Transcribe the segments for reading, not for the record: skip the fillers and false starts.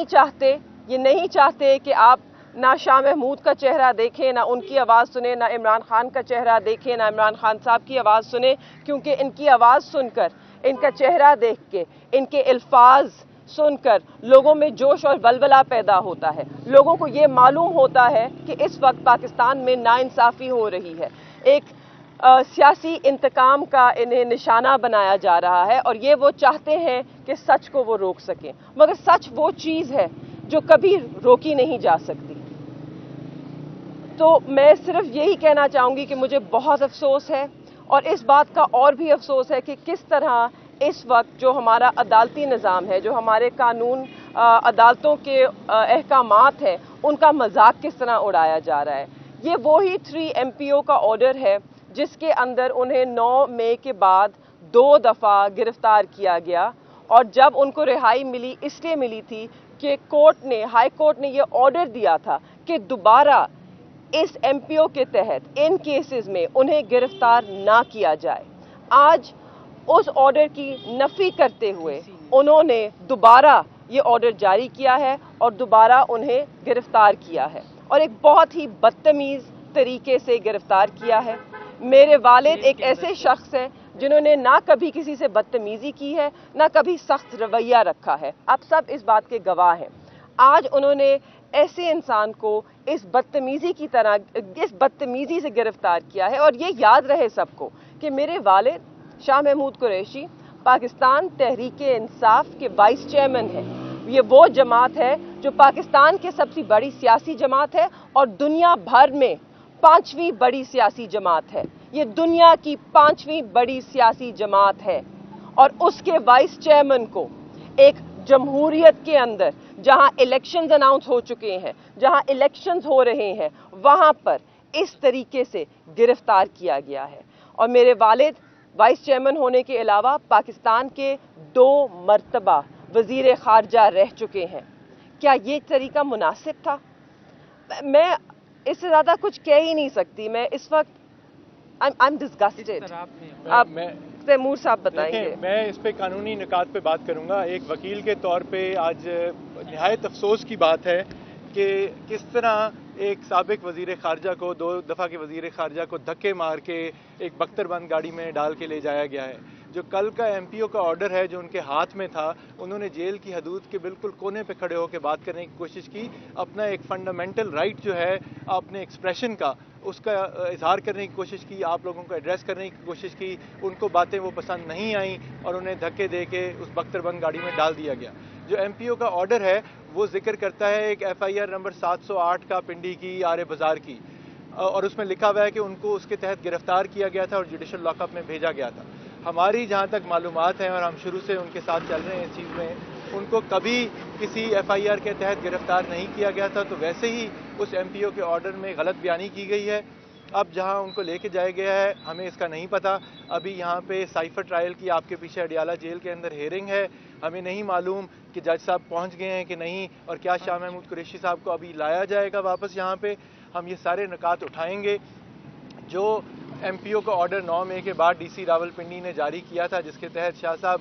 نہیں چاہتے کہ آپ نہ شاہ محمود کا چہرہ دیکھیں، نہ ان کی آواز سنیں، نہ عمران خان کا چہرہ دیکھیں، نہ عمران خان صاحب کی آواز سنیں، کیونکہ ان کی آواز سن کر، ان کا چہرہ دیکھ کے، ان کے الفاظ سن کر لوگوں میں جوش اور ولولہ پیدا ہوتا ہے۔ لوگوں کو یہ معلوم ہوتا ہے کہ اس وقت پاکستان میں ناانصافی ہو رہی ہے، ایک سیاسی انتقام کا انہیں نشانہ بنایا جا رہا ہے، اور یہ وہ چاہتے ہیں کہ سچ کو وہ روک سکیں، مگر سچ وہ چیز ہے جو کبھی روکی نہیں جا سکتی۔ تو میں صرف یہی کہنا چاہوں گی کہ مجھے بہت افسوس ہے، اور اس بات کا اور بھی افسوس ہے کہ کس طرح اس وقت جو ہمارا عدالتی نظام ہے، جو ہمارے قانون عدالتوں کے احکامات ہیں، ان کا مذاق کس طرح اڑایا جا رہا ہے۔ یہ وہی 3 MPO کا آرڈر ہے جس کے اندر انہیں 9 مئی کے بعد 2 دفعہ گرفتار کیا گیا، اور جب ان کو رہائی ملی اس لیے ملی تھی کہ ہائی کورٹ نے یہ آرڈر دیا تھا کہ دوبارہ اس MPO کے تحت ان کیسز میں انہیں گرفتار نہ کیا جائے۔ آج اس آرڈر کی نفی کرتے ہوئے انہوں نے دوبارہ یہ آرڈر جاری کیا ہے اور دوبارہ انہیں گرفتار کیا ہے، اور ایک بہت ہی بدتمیز طریقے سے گرفتار کیا ہے۔ میرے والد ایک ایسے شخص ہیں جنہوں نے نہ کبھی کسی سے بدتمیزی کی ہے، نہ کبھی سخت رویہ رکھا ہے، آپ سب اس بات کے گواہ ہیں۔ آج انہوں نے ایسے انسان کو اس بدتمیزی سے گرفتار کیا ہے، اور یہ یاد رہے سب کو کہ میرے والد شاہ محمود قریشی پاکستان تحریک انصاف کے وائس چیئرمین ہیں۔ یہ وہ جماعت ہے جو پاکستان کی سب سے بڑی سیاسی جماعت ہے، اور دنیا بھر میں 5ویں بڑی سیاسی جماعت ہے۔ یہ دنیا کی 5ویں بڑی سیاسی جماعت ہے، اور اس کے وائس چیئرمین کو ایک جمہوریت کے اندر جہاں الیکشنز اناؤنس ہو چکے ہیں، جہاں الیکشنز ہو رہے ہیں، وہاں پر اس طریقے سے گرفتار کیا گیا ہے۔ اور میرے والد وائس چیئرمین ہونے کے علاوہ پاکستان کے 2 مرتبہ وزیر خارجہ رہ چکے ہیں۔ کیا یہ طریقہ مناسب تھا؟ میں اس سے زیادہ کچھ کہہ ہی نہیں سکتی۔ میں اس وقت I'm disgusted۔ آپ تیمور صاحب بتائیں گے۔ میں اس پہ قانونی نکات پہ بات کروں گا۔ ایک وکیل کے طور پہ آج نہایت افسوس کی بات ہے کہ کس طرح ایک سابق وزیر خارجہ کو 2 دفعہ کے وزیر خارجہ کو دھکے مار کے ایک بختر بند گاڑی میں ڈال کے لے جایا گیا ہے۔ جو کل کا MPO کا آرڈر ہے جو ان کے ہاتھ میں تھا، انہوں نے جیل کی حدود کے بالکل کونے پہ کھڑے ہو کے بات کرنے کی کوشش کی، اپنا ایک فنڈامنٹل رائٹ جو ہے اپنے ایکسپریشن کا، اس کا اظہار کرنے کی کوشش کی، آپ لوگوں کو ایڈریس کرنے کی کوشش کی۔ ان کو باتیں وہ پسند نہیں آئیں اور انہیں دھکے دے کے اس بختر بند گاڑی میں ڈال دیا گیا۔ جو MPO کا آرڈر ہے وہ ذکر کرتا ہے ایک FIR نمبر 708 کا پنڈی کی آرے بازار کی، اور اس میں لکھا ہوا ہے کہ ان کو اس کے تحت گرفتار کیا گیا تھا اور جوڈیشل لاک اپ میں بھیجا گیا تھا۔ ہماری جہاں تک معلومات ہیں، اور ہم شروع سے ان کے ساتھ چل رہے ہیں اس چیز میں، ان کو کبھی کسی FIR کے تحت گرفتار نہیں کیا گیا تھا، تو ویسے ہی اس MPO کے آرڈر میں غلط بیانی کی گئی ہے۔ اب جہاں ان کو لے کے جایا گیا ہے ہمیں اس کا نہیں پتہ۔ ابھی یہاں پہ سائفر ٹرائل کی آپ کے پیچھے اڈیالہ جیل کے اندر ہیئرنگ ہے، ہمیں نہیں معلوم کہ جج صاحب پہنچ گئے ہیں کہ نہیں، اور کیا شاہ محمود قریشی صاحب کو ابھی لایا جائے گا واپس یہاں پہ۔ ہم یہ سارے نکات اٹھائیں گے۔ جو MPO کا آرڈر 9 مئی کے بعد DC راولپنڈی نے جاری کیا تھا، جس کے تحت شاہ صاحب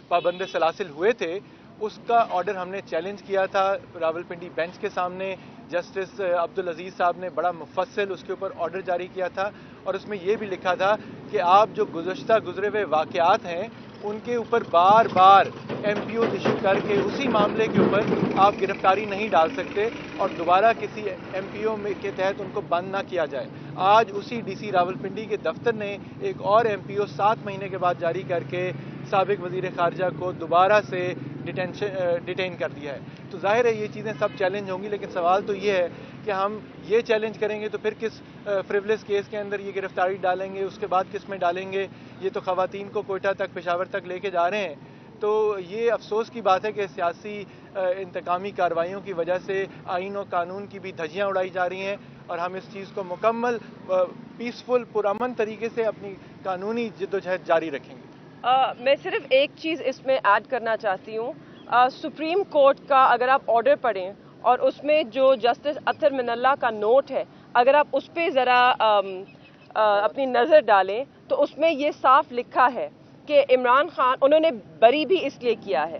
پابند سلاسل ہوئے تھے، اس کا آرڈر ہم نے چیلنج کیا تھا راولپنڈی بینچ کے سامنے۔ جسٹس عبدالعزیز صاحب نے بڑا مفصل اس کے اوپر آرڈر جاری کیا تھا، اور اس میں یہ بھی لکھا تھا کہ آپ جو گزرے ہوئے واقعات ہیں ان کے اوپر بار بار MPO ایشو کر کے اسی معاملے کے اوپر آپ گرفتاری نہیں ڈال سکتے، اور دوبارہ کسی MPO کے تحت ان کو بند نہ کیا جائے۔ آج اسی DC راولپنڈی کے دفتر نے ایک اور MPO 7 مہینے کے بعد جاری کر کے سابق وزیر خارجہ کو دوبارہ سے ڈیٹین کر دیا ہے۔ تو ظاہر ہے یہ چیزیں سب چیلنج ہوں گی، لیکن سوال تو یہ ہے کہ ہم یہ چیلنج کریں گے تو پھر کس فریولس کیس کے اندر یہ گرفتاری ڈالیں گے، اس کے بعد کس میں ڈالیں گے؟ یہ تو خواتین کو کوئٹہ تک، پشاور تک لے کے جا رہے ہیں۔ تو یہ افسوس کی بات ہے کہ سیاسی انتقامی کارروائیوں کی وجہ سے آئین و قانون کی بھی دھجیاں اڑائی جا رہی ہیں، اور ہم اس چیز کو مکمل پیسفل پرامن طریقے سے اپنی قانونی جدوجہد جاری رکھیں گے۔ میں صرف ایک چیز اس میں ایڈ کرنا چاہتی ہوں۔ سپریم کورٹ کا اگر آپ آرڈر پڑھیں اور اس میں جو جسٹس اطہر من اللہ کا نوٹ ہے، اگر آپ اس پہ ذرا اپنی نظر ڈالیں تو اس میں یہ صاف لکھا ہے کہ عمران خان، انہوں نے بری بھی اس لیے کیا ہے،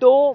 2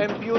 MPO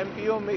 MPO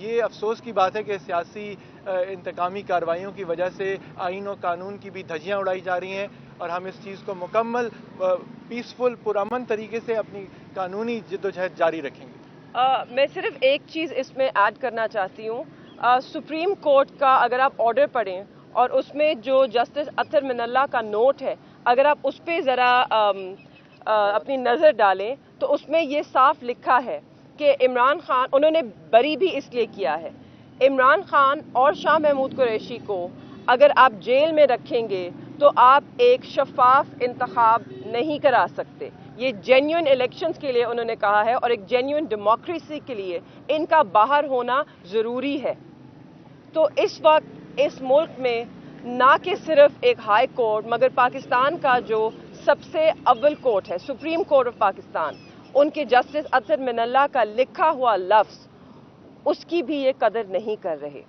یہ افسوس کی بات ہے کہ سیاسی انتقامی کارروائیوں کی وجہ سے آئین و قانون کی بھی دھجیاں اڑائی جا رہی ہیں، اور ہم اس چیز کو مکمل پیسفل پرامن طریقے سے اپنی قانونی جدوجہد جاری رکھیں گے۔ میں صرف ایک چیز اس میں ایڈ کرنا چاہتی ہوں، سپریم کورٹ کا اگر آپ آرڈر پڑھیں اور اس میں جو جسٹس اطہر من اللہ کا نوٹ ہے، اگر آپ اس پہ ذرا اپنی نظر ڈالیں تو اس میں یہ صاف لکھا ہے کہ عمران خان، انہوں نے بری بھی اس لیے کیا ہے، عمران خان اور شاہ محمود قریشی کو اگر آپ جیل میں رکھیں گے تو آپ ایک شفاف انتخاب نہیں کرا سکتے۔ یہ جینیون الیکشنز کے لیے انہوں نے کہا ہے، اور ایک جینیون ڈیموکریسی کے لیے ان کا باہر ہونا ضروری ہے۔ تو اس وقت اس ملک میں نہ کہ صرف ایک ہائی کورٹ، مگر پاکستان کا جو سب سے اول کورٹ ہے، سپریم کورٹ آف پاکستان، ان کے جسٹس اطہر من اللہ کا لکھا ہوا لفظ، اس کی بھی یہ قدر نہیں کر رہے۔